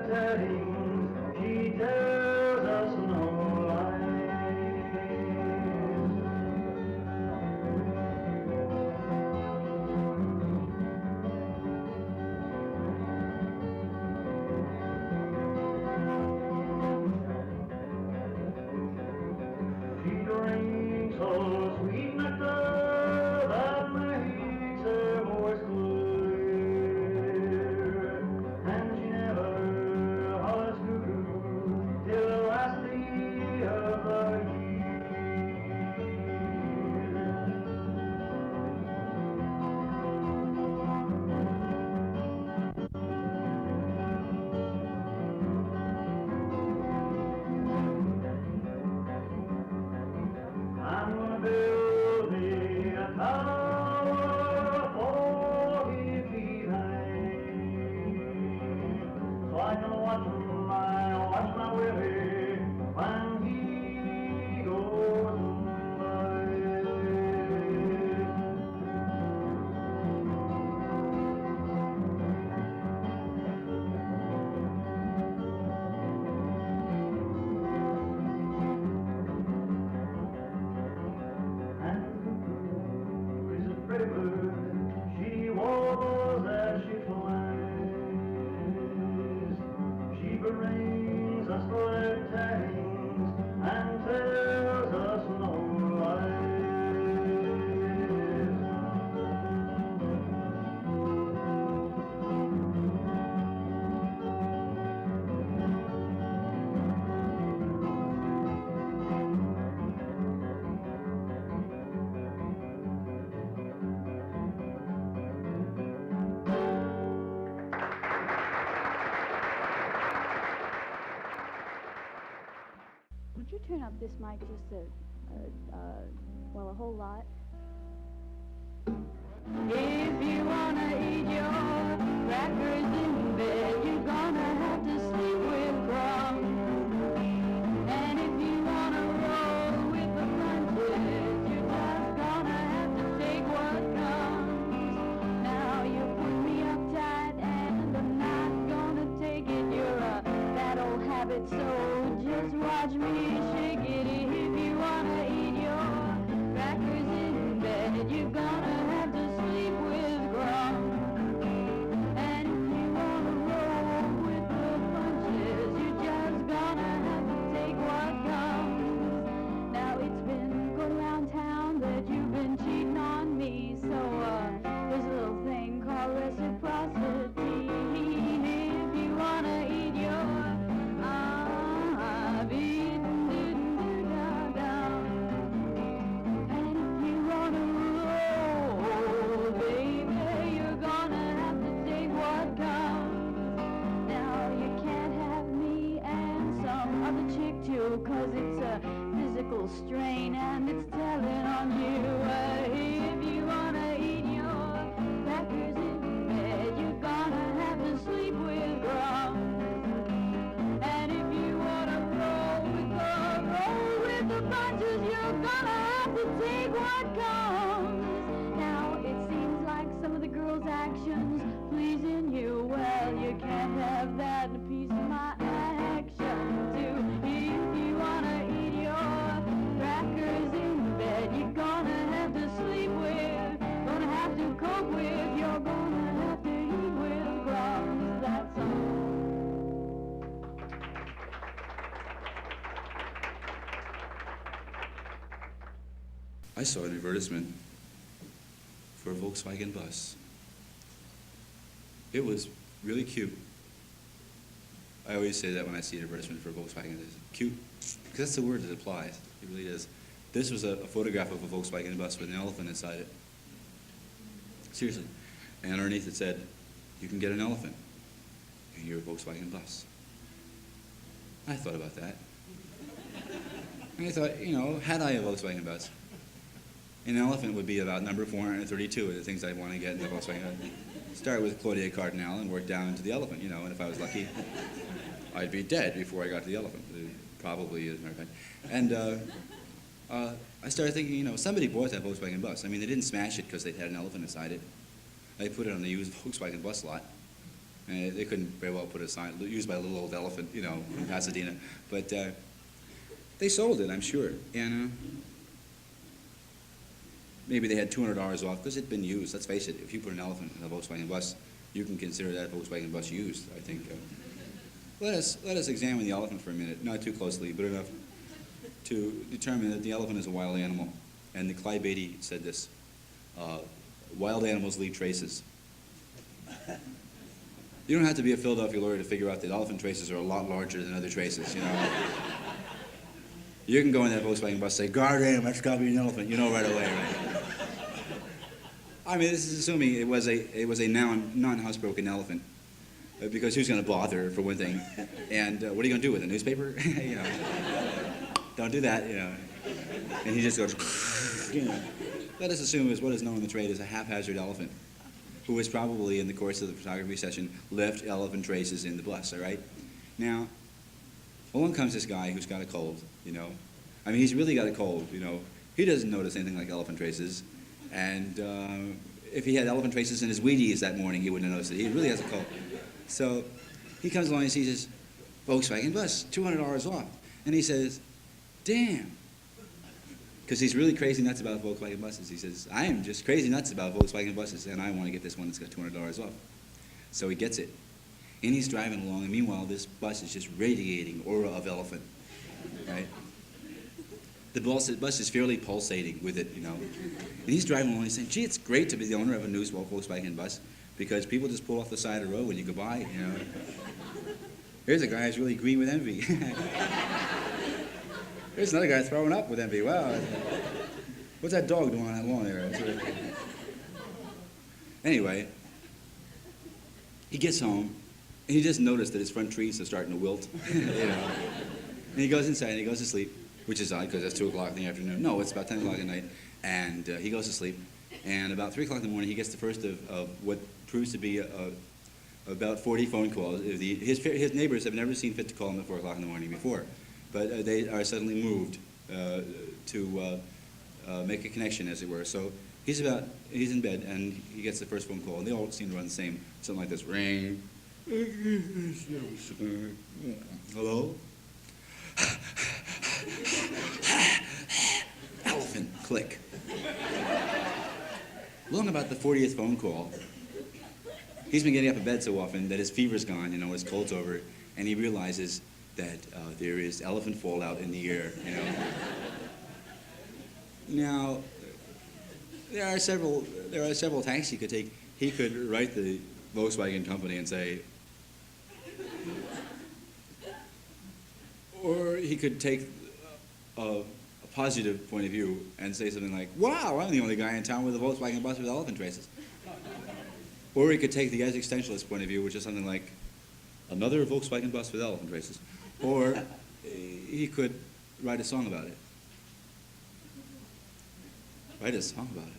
telling, she tells us no lies. She drinks all sweet nectar that makes her voice clear, and she never hollers cuckoo till the last day of the year. I'm gonna build me a tower 40 feet high, so I can watch my Willie when he goes by. Pretty bird, she warbles as she flies. She brings us glad tidings and tells us no lies. Would you turn up this mic just a whole lot? If you wanna eat your crackers in bed, you're gonna have to sleep with crumbs. And if you wanna roll with the punches, you're just gonna have to take what comes. Now you put me uptight and I'm not gonna take it. You're a bad old habit, so just watch me shake it. If you wanna eat your crackers in bed, you're gonna have to sleep with crumbs. And if you wanna roll with the punches, you're just gonna have to take what comes. Now it's been going around town that you've been cheating on me, so there's a little thing called reciprocity. If you wanna eat your cause it's a physical strain and it's telling on you. If you wanna eat your crackers in bed, you're gonna have to sleep with crumbs. And if you wanna roll with the punches, you're gonna have to take what comes. Now it seems like some of the girls' actions pleasing you. Well, you can't have that piece of my action too. If you wanna eat your crackers in bed, you're gonna have to sleep with, gonna have to cope with, you're gonna have to eat with crumbs. That's all. I saw an advertisement for a Volkswagen bus. It was really cute. I always say that when I see an advertisement for a Volkswagen. It's cute, because that's the word that applies. It really is. This was a photograph of a Volkswagen bus with an elephant inside it. Seriously. And underneath it said, you can get an elephant in your Volkswagen bus. I thought about that. And I thought, you know, had I a Volkswagen bus, an elephant would be about number 432 of the things I want to get in the Volkswagen. Start with Claudia Cardinal and work down to the elephant, you know, and if I was lucky, I'd be dead before I got to the elephant. Probably, as a matter of fact. And I started thinking, you know, somebody bought that Volkswagen bus. I mean, they didn't smash it because they had an elephant inside it. They put it on the used Volkswagen bus lot. And they couldn't very well put a sign, used by a little old elephant, you know, from Pasadena. But they sold it, I'm sure. And maybe they had $200 off because it'd been used. Let's face it, if you put an elephant in a Volkswagen bus, you can consider that Volkswagen bus used, I think. Let us examine the elephant for a minute, not too closely, but enough to determine that the elephant is a wild animal. And the Clyde Beatty said this, wild animals leave traces. You don't have to be a Philadelphia lawyer to figure out that elephant traces are a lot larger than other traces, you know. You can go in that Volkswagen bus and say, "God damn, that's got to be an elephant," you know right away, right? I mean, this is assuming it was a non-housebroken elephant, because who's going to bother, for one thing? And what are you going to do with a newspaper? You know, don't do that, you know. And he just goes, you know. Let us assume is what is known in the trade as a haphazard elephant, who was probably, in the course of the photography session, left elephant traces in the bus, all right? Now, along comes this guy who's got a cold, you know. I mean, he's really got a cold, you know. He doesn't notice anything like elephant traces. And if he had elephant traces in his Wheaties that morning, he wouldn't have noticed it. He really has a cold. So he comes along and sees his Volkswagen bus, $200 off. And he says, damn. Because he's really crazy nuts about Volkswagen buses. He says, I am just crazy nuts about Volkswagen buses, and I want to get this one that's got $200 off. So he gets it. And he's driving along, and meanwhile, this bus is just radiating aura of elephant, right? The bus is fairly pulsating with it, you know. And he's driving along and he's saying, gee, it's great to be the owner of a new Volkswagen bus because people just pull off the side of the road when you go by, you know. Here's a guy who's really green with envy. There's another guy throwing up with envy. Wow. What's that dog doing on that lawn there? Anyway, he gets home, and he just noticed that his front trees are starting to wilt, you know. And he goes inside, and he goes to sleep, which is odd, because it's 2 o'clock in the afternoon. No, it's about 10 o'clock at night. And he goes to sleep, and about 3 o'clock in the morning, he gets the first of what proves to be about 40 phone calls. His neighbors have never seen fit to call him at 4 o'clock in the morning before. But they are suddenly moved to make a connection, as it were. So he's in bed, and he gets the first phone call, and they all seem to run the same, something like this: ring. Hello? Elephant, click. Long about the 40th phone call, he's been getting up in bed so often that his fever's gone, you know, his cold's over, and he realizes that there is elephant fallout in the air, you know. Now, there are several tacks he could take. He could write the Volkswagen company and say, or he could take a positive point of view and say something like, wow, I'm the only guy in town with a Volkswagen bus with elephant traces. Or he could take the existentialist point of view, which is something like, another Volkswagen bus with elephant traces. Or he could write a song about it. Write a song about it.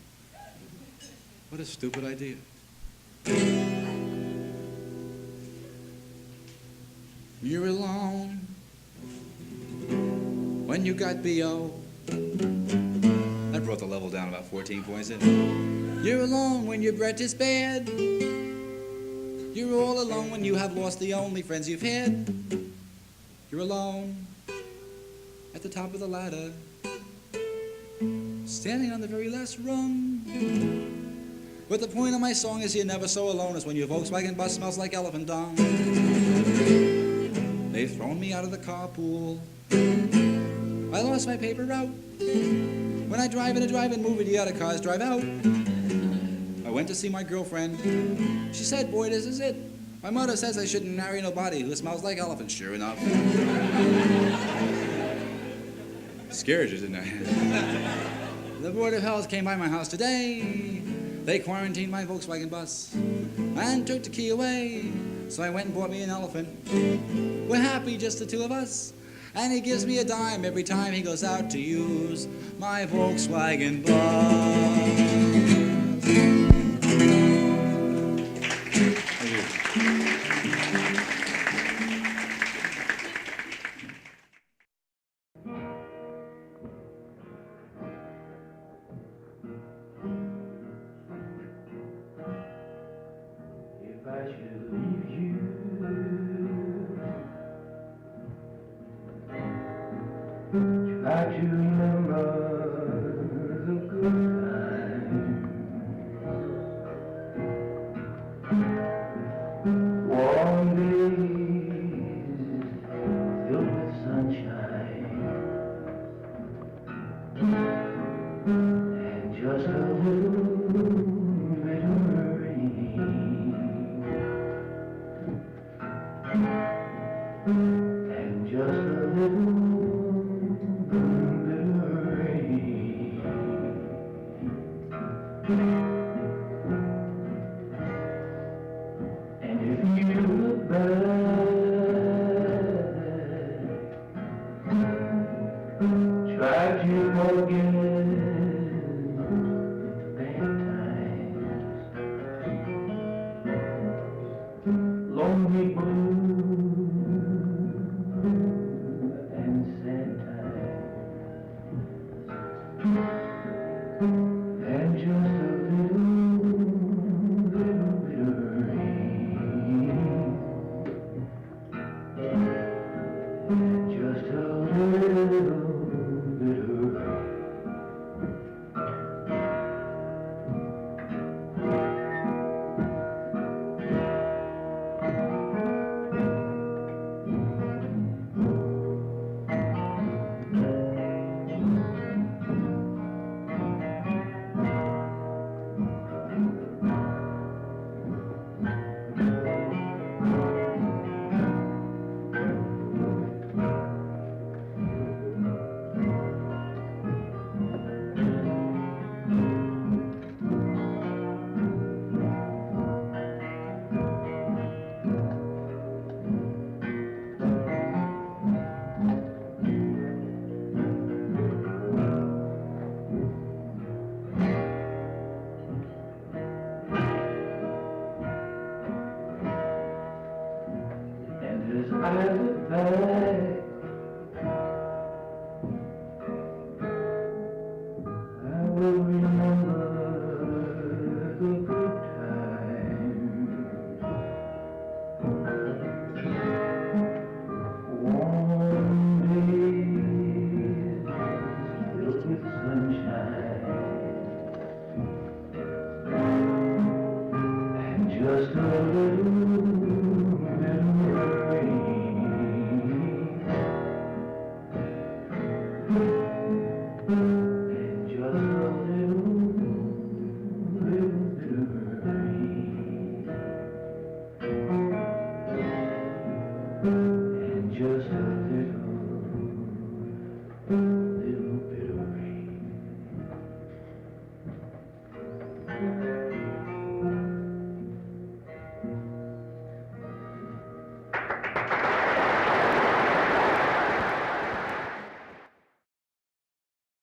What a stupid idea. You're alone when you got B.O. That brought the level down about 14 points. You're alone when your breath is bad. You're all alone when you have lost the only friends you've had. You're alone at the top of the ladder, standing on the very last rung. But the point of my song is you're never so alone as when your Volkswagen bus smells like elephant dung. They've thrown me out of the carpool. I lost my paper route. When I drive in a drive-in movie, the other cars drive out. I went to see my girlfriend. She said, boy, this is it. My mother says I shouldn't marry nobody who smells like elephant. Sure enough. Scared you, didn't I? The Board of Health came by my house today. They quarantined my Volkswagen bus and took the key away. So I went and bought me an elephant. We're happy, just the two of us. And he gives me a dime every time he goes out to use my Volkswagen bus. If I should leave you. Try to remember the good times, warm days filled with sunshine, and just a little bit of rain, and just a little bit of rain. And if you look back, try to forget the bad times, lonely blue and sad times, and just a little bit of rain, just a little bit of rain. And as I look back